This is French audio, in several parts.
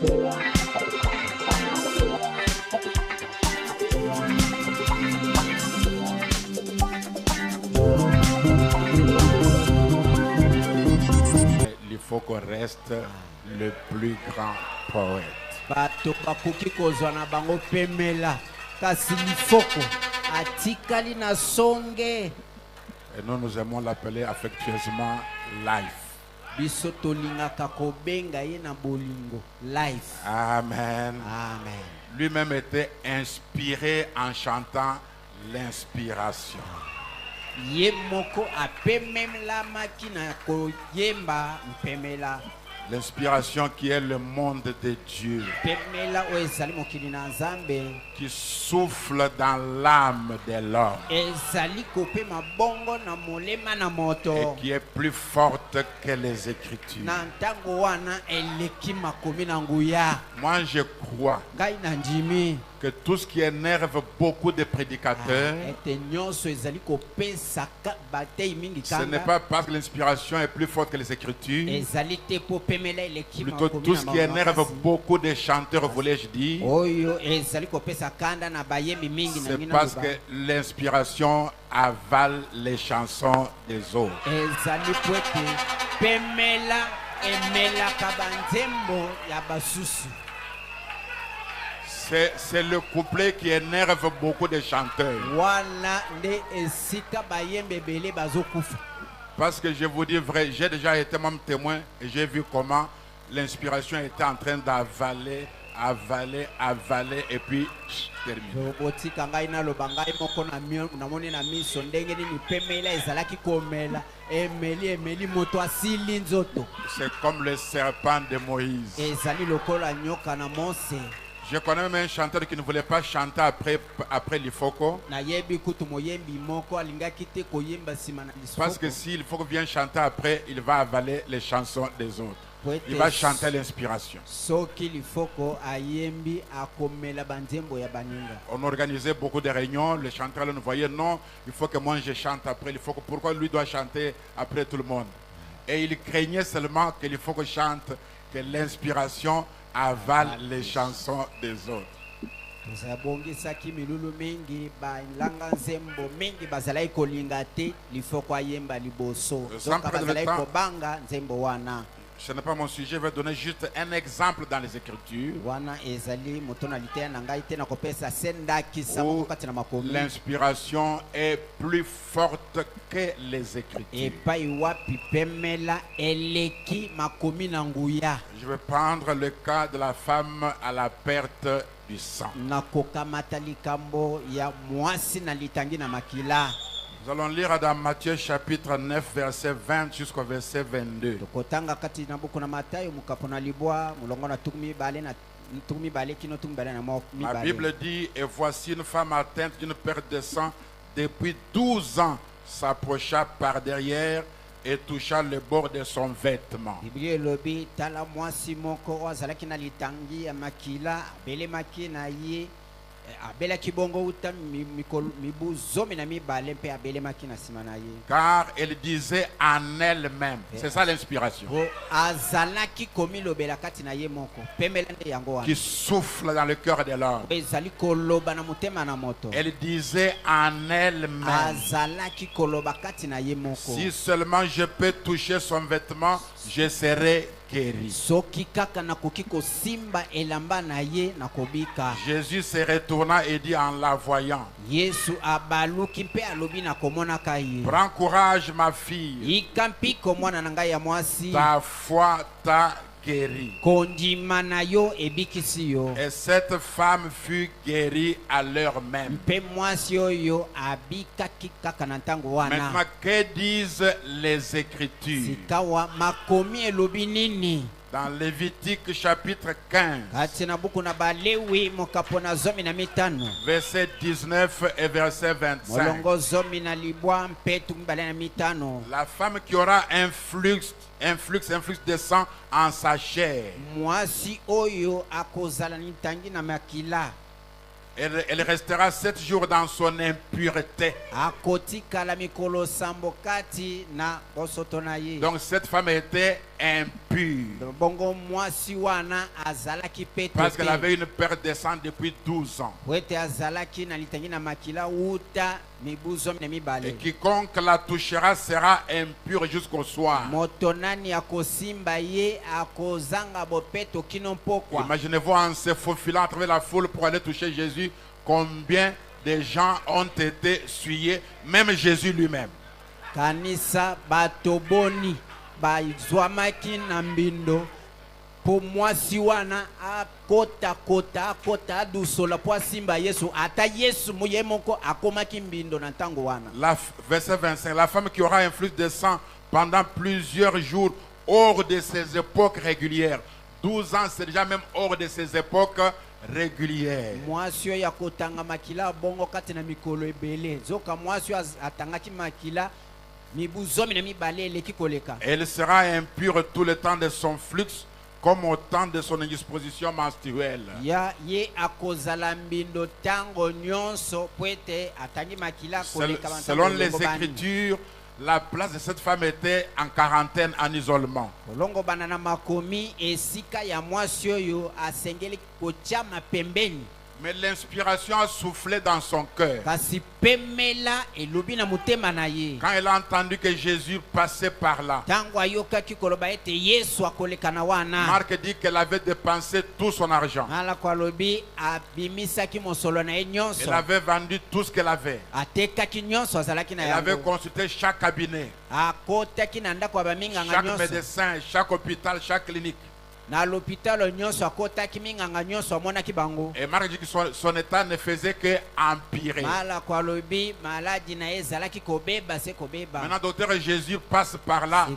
Il faut qu'on reste le plus grand poète. bato bakoki kozwa na bango pemela kasi lifoko atikali na songe. Et nous aimons l'appeler affectueusement life. Biso tolingaka kobenga ye na bolingo life. Amen. Amen. Lui-même était inspiré en chantant l'inspiration. Ye moko apemelamaki na koyemba mpemela. L'inspiration qui est le monde de Dieu, Pemela o ezali mokili na Nzambe. qui souffle dans l'âme de l'homme Ezali kopema bongo na molema na moto. et qui est plus forte que les Écritures. Na ntango wana eleki makomi na nguya. Moi, je crois Ngai na njimi. que tout ce qui énerve beaucoup de prédicateurs, Ete nyonso ezali kopesa batei mingi ce n'est kanga. pas parce que l'inspiration est plus forte que les Écritures. Ezali te po pemela eleki Plutôt makomi tout na ce qui énerve makasi. beaucoup de chanteurs, voulais-je dire, Oyo ezali kopesa kanda na bayembi mingi na c'est ngina parce loba. que l'inspiration avale les chansons des autres. Ezali po ete pemela emelaka banzembo ya basusu. C'est le couplet qui énerve beaucoup de chanteurs. Wana nde esika bayembe ebele bazokufa. Parce que je vous dis vrai, j'ai déjà été même témoin et j'ai vu comment l'inspiration était en train d'avaler, avaler et puis terminer. Botika ngai naloba ngai moko namoni na miso ndenge nini pemela ezalaki komela emeli moto asili nzoto. C'est comme le serpent de Moïse. Ezali lokola nyoka na Mose. Je connais même un chanteur qui ne voulait pas chanter après l'Ifoko. Na yebi kutu moyembi moko alingaki te koyemba sima na lisoko. Parce que s'il faut vient chanter après, il va avaler les chansons des autres. Il va chanter l'inspiration. Soki lifoko ayembi akomela banzembo ya baninga. On organisait beaucoup de réunions. Les chanteurs nous voyaient, non, il faut que moi je chante après l'Ifoko. Pourquoi lui doit chanter après tout le monde? Et il craignait seulement que l'Ifoko chante, que l'inspiration avale les chansons des autres. Tozabongisaki milulu mingi balanga nzembo mingi bazalaki kolinga te lifoko ayemba liboso. Donc bazalaki kobanga nzembo wana. Ce n'est pas mon sujet, je vais donner juste un exemple dans les Écritures où l'inspiration est plus forte que les Écritures. Je vais prendre le cas de la femme à la perte du sang. Nous allons lire dans Matthieu chapitre 9 verset 20 jusqu'au verset 22. La Bible dit, et voici une femme atteinte d'une perte de sang depuis 12 ans s'approcha par derrière et toucha le bord de son vêtement. Car elle disait en elle-même, c'est ça l'inspiration, qui souffle dans le cœur de l'homme. Elle disait en elle-même, si seulement je peux toucher son vêtement, je serai guéri. Jésus se retourna et dit en la voyant, prends courage ma fille, ta foi t'a guéri. Et cette femme fut guérie à l'heure même. Maintenant, que disent les Écritures? Dans Lévitique chapitre 15, verset 19 et verset 25. La femme qui aura un flux de sang en sa chair Elle restera 7 jours dans son impureté. akotikala mikolo sambo kati na bosoto na ye. Donc cette femme était impure. Bongo mwasi wana azalaki pete Parce qu'elle avait une perte de sang depuis 12 ans. wete azalaki na litangi na makila uta mibuzo na Et mibale. quiconque la touchera sera impur jusqu'au soir. Moto nani akosimba ye akozanga bopeto kino pokwa. Imaginez-vous en se faufilant à travers la foule pour aller toucher Jésus, combien de gens ont été souillés, même Jésus lui-même. Kanisa batoboni bazwamaki na mbindo po mwasi wana akota adusola po asimba Yesu ata Yesu muye moko akomaki mbindo na ntango wana. Verset 25, la femme qui aura un flux de sang pendant plusieurs jours hors de ses époques régulières. 12 ans, c'est déjà même hors de ses époques régulières. Mwasi oyo akotanga makila bongo kati na mikolo ebele. Zoka mwasi oyo atangaki makila mibuzomi na mibale eleki koleka. Elle sera impure tout le temps de son flux, comme au temps de son indisposition menstruelle. Ya ye akozala mbindo tango nyonso pwete atangi makila koleka. Selon les Écritures, la place de cette femme était en quarantaine, en isolement. Kolongo banana makomi esika ya mwasi oyo asengeli kochama pembeni. Mais l'inspiration a soufflé dans son cœur. Kasi pemela elobi na mutema na ye. Quand elle a entendu que Jésus passait par là, Tango ayokaki koloba ete Yesu akoleka na wana. Marc dit qu'elle avait dépensé tout son argent. Mala kwa lobi abimisaki mosolo na ye nyonso. Elle avait vendu tout ce qu'elle avait. Atekaki nyonso azalaki na Elle avait yango. consulté chaque cabinet, Akotaki na ndako ya baminganga chaque nyonso. médecin, chaque hôpital, chaque clinique. Na l'hôpital nyonso akotaki minganga nyonso amonaki bango. Et Marc dit que son état ne faisait que empirer. Mala kwa lobi maladi na ye zalaki kobeba se kobeba. Maintenant, docteur Jésus passe par là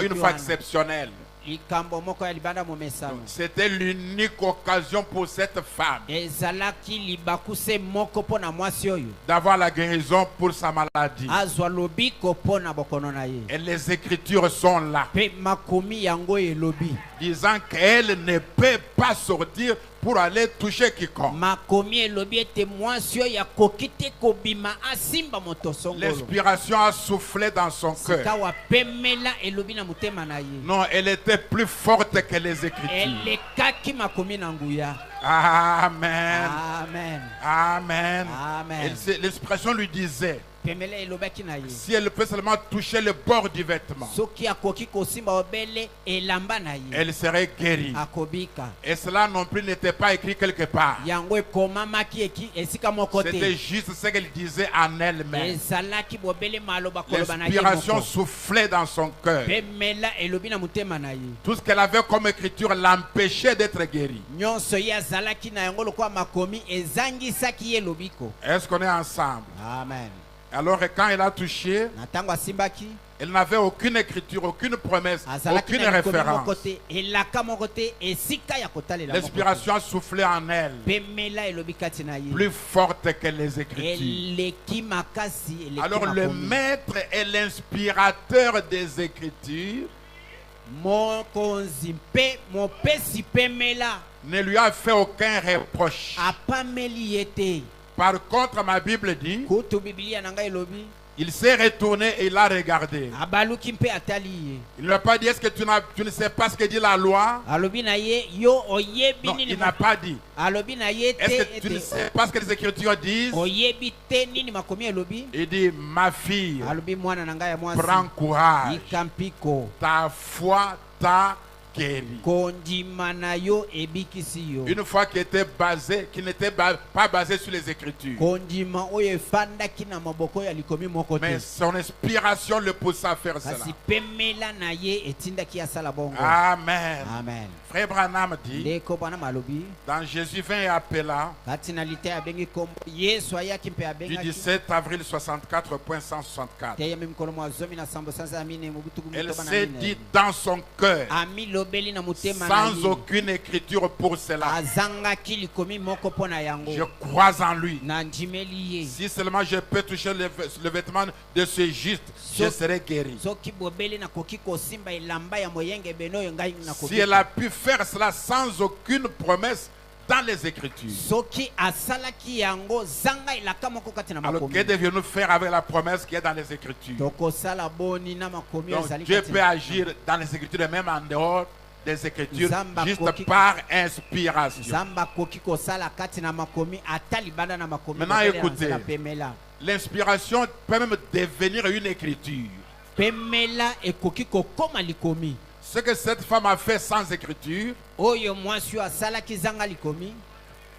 une fois exceptionnelle. Likambo moko ya libanda mo mesano. C'était l'unique occasion pour cette femme Ezalaki libakuse moko pona mwasi oyo. d'avoir la guérison pour sa maladie. Azwa lobiko pona bokono na ye. Et les Écritures sont là, Pe makomi yango elobi. disant qu'elle ne peut pas sortir pour aller toucher quiconque. Makomi elobi ete mwasi oyo akoki te kobima asimba moto songolo. L'inspiration a soufflé dans son cœur. Sikawa pemela elobi na mutema na ye. Non, elle était plus forte que les Écritures. Elekaki makomi na nguya. Amen. Amen. Amen. Amen. L'inspiration lui disait, Pemela elobaki na ye. si elle peut seulement toucher le bord du vêtement, Soki akoki kosimba obele elamba na ye. elle serait guérie. Akobika. Et cela non plus n'était pas écrit quelque part. Yango ekomamaki eki esika moko te. C'était juste ce qu'elle disait en elle-même. Ezalaki bobele maloba koloba na ye L'inspiration moko. soufflait dans son cœur. Pemela elobi na mutema na ye. Tout ce qu'elle avait comme écriture l'empêchait d'être guérie. Nyonso ye azalaki na yango lokwa makomi ezangisaki ye lobiko. Est-ce qu'on est ensemble? Amen. Alors quand elle a touché, Na tango asimbaki elle n'avait aucune écriture, aucune promesse, azalaki aucune na mikomi moko référence. te elaka moko te esika ya kotalela moko te. L'inspiration a soufflé en elle, Pemela elobi kati na ye. plus forte que les Écritures. Eleki makasi eleki Alors le makomi. maître et l'inspirateur des Écritures Mokonzi mpe mopesi pemela ne lui a fait aucun reproche. apameli ye te. Par contre, ma Bible dit, Kutu Biblia na ngai elobi il s'est retourné et il a regardé. abaluki mpe atali ye. Il ne l'a pas dit, est-ce que tu ne sais pas ce que dit la loi? Alobi na ye yo oyebi Non, nini il n'a pas dit. alobi na ye te Est-ce que tu ne ete sais pas ce que les Écritures disent? oyebi te nini makomi elobi. Il dit, ma fille, Alobi mwana na ngai ya mwasi prends courage. ikampiko Ta foi t'a guéri. kondima na yo ebikisi yo. Une foi qui n'était pas basée sur les Écritures. Kondima oyo efandaki na maboko ya likomi moko te. Mais son inspiration le poussa à faire cela. Kasi pemela na ye etindaki asala bongo. Amen. Amen. Frère Branham dit, Ndeko bwana malobi dans Jésus 20 et appela, kati na lite abengi kombo Yesu ayaki mpe du abengaki 17 avril 64.164. te yami mkono mwa zomi na sambo sanza amine mubutuku Elle mutoba na s'est mine. dit dans son cœur, Ami lobeli na mutema na sans ye. aucune écriture pour cela, Azangaki likomi moko pona yango. je crois en lui. Na ndimeli ye. Si seulement je peux toucher le vêtement de ce juste, je serai guéri. Soki bobeli na koki kosimba elamba ya moyenge beno yo ngai na Si elle a pu faire cela sans aucune promesse, dans les Écritures. soki asalaki yango zanga elaka moko kati na Alors, que makomi devions-nous faire avec la promesse qui est dans les Écritures? tokosala boni na makomi oyo Donc, ezali Dieu kati peut na- agir dans les Écritures et même en dehors des Écritures, Zamba juste koki- par inspiration. zamba akoki kosala kati na makomi ata libanda na makomi Maintenant, bobele ya écoutez. nzela pemela L'inspiration peut même devenir une écriture. pemela ekoki kokoma likomi Ce que cette femme a fait sans écriture, oyo mwasi oyo asalaki zanga likomi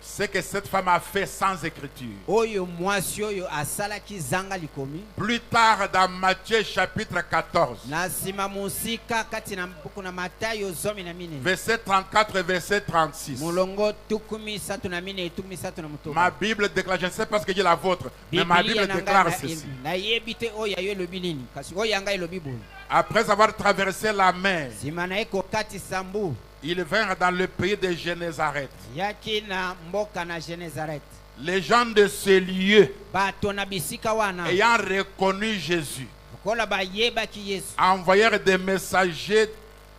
ce que cette femme a fait sans écriture. oyo mwasi oyo asalaki zanga likomi Plus tard, dans Matthieu chapitre 14, na nsima mosika kati na mbuku na matayo 14 verset 34 et verset 36. molongo 34 et 36 na motoba Ma Bible déclare, je ne sais pas ce que dit la vôtre, mais ma Bible déclare ceci. nayebi te oyo yayo elobi nini kasi oyo yanga elobi boye Après avoir traversé la mer, nsima na ye kokatisa mbu ils vinrent dans le pays de Génézareth. yaki na mboka na Génézareth Les gens de ce lieu, bato na bisika wana ayant reconnu Jésus, lokola bayebaki yesu envoyèrent des messagers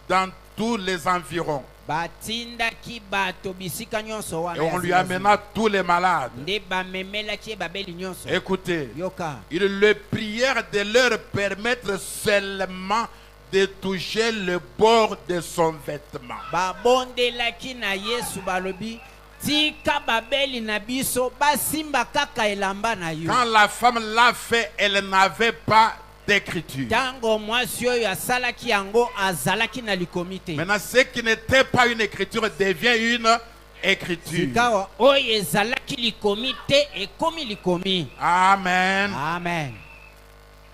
dans tous les environs. batindaki bato bisika nyonso Et wana on ya lui zina amena tous les malades. nde bamemelaki ye babeli nyonso Écoutez, yoka ils le prièrent de leur permettre seulement de toucher le bord de son vêtement. babondelaki na yesu balobi tika babeli na biso basimba kaka elamba na yo Quand la femme l'a fait, elle n'avait pas d'écriture. ntango mwasi oyo asalaki yango azalaki na likomi te Maintenant, ce qui n'était pas une écriture devient une écriture. sikawa oyo ezalaki likomi te ekomi likomi Amen. amen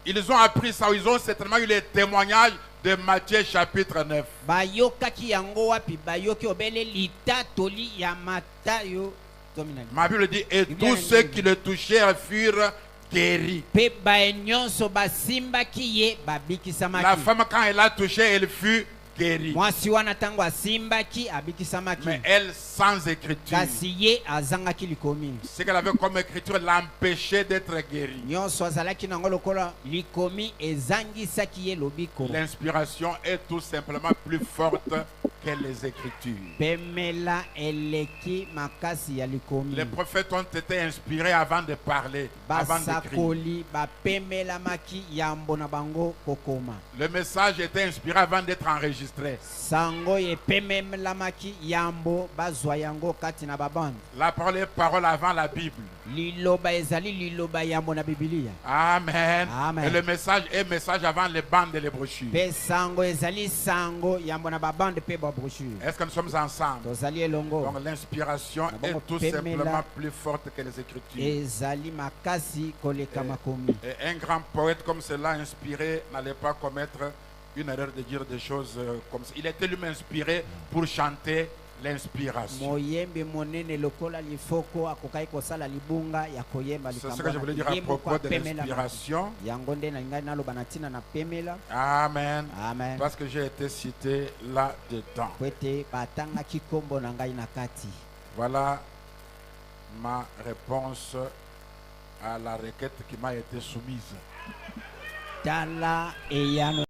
Ils ont appris ça, ils ont certainement eu les témoignages de Matthieu chapitre 9. bayokaki yango wapi bayoki obele litatoli ya matayo dominani Ma Bible dit, et tous ceux qui le touchèrent furent guéris. mpe baye nyonso basimbaki ye La babikisamaki femme, quand elle a touché, elle fut guérie. mwasi wana ntango asimbaki abikisamaki Mais elle, sans écriture, kasi ye azangaki likomi ce qu'elle avait comme écriture l'empêchait d'être guérie. nyonso azalaki nango lokola likomi ezangisaki ye lobiko L'inspiration est tout simplement plus forte que les écritures. pemela eleki makasi ya likomi Les prophètes ont été inspirés avant de parler, avant d'écrire. basakoli bapemelamaki yambo na bango kokoma Le message était inspiré avant d'être enregistré. sango epemelamaki yambo bazwa yango kati na babande La parole est parole avant la Bible. liloba ezali liloba yambo na bibilia Amen. Amen. Et le message est message avant les bandes et les brochures. mpe sango ezali sango yambo na babande mpe babrochure Est-ce que nous sommes ensemble? tozali elongo Donc l'inspiration Na bongo est tout pemela. simplement plus forte que les écritures. ezali makasi koleka makomi Et un grand poète comme cela inspiré n'allait pas commettre une erreur de dire des choses comme ça. Il était lui-même inspiré pour chanter l'inspiration. moyembi monene lokola lifoko akokaki kosala libunga ya koyemba C'est likambo ce que je voulais dire à Ye moko propos de apemela l'inspiration. yango nde nalingai naloba na ntina na pemela Amen. amen Parce que j'ai été cité là-dedans. po ete batangaki nkombo na ngai na kati Voilà ma réponse à la requête qui m'a été soumise. tala eyano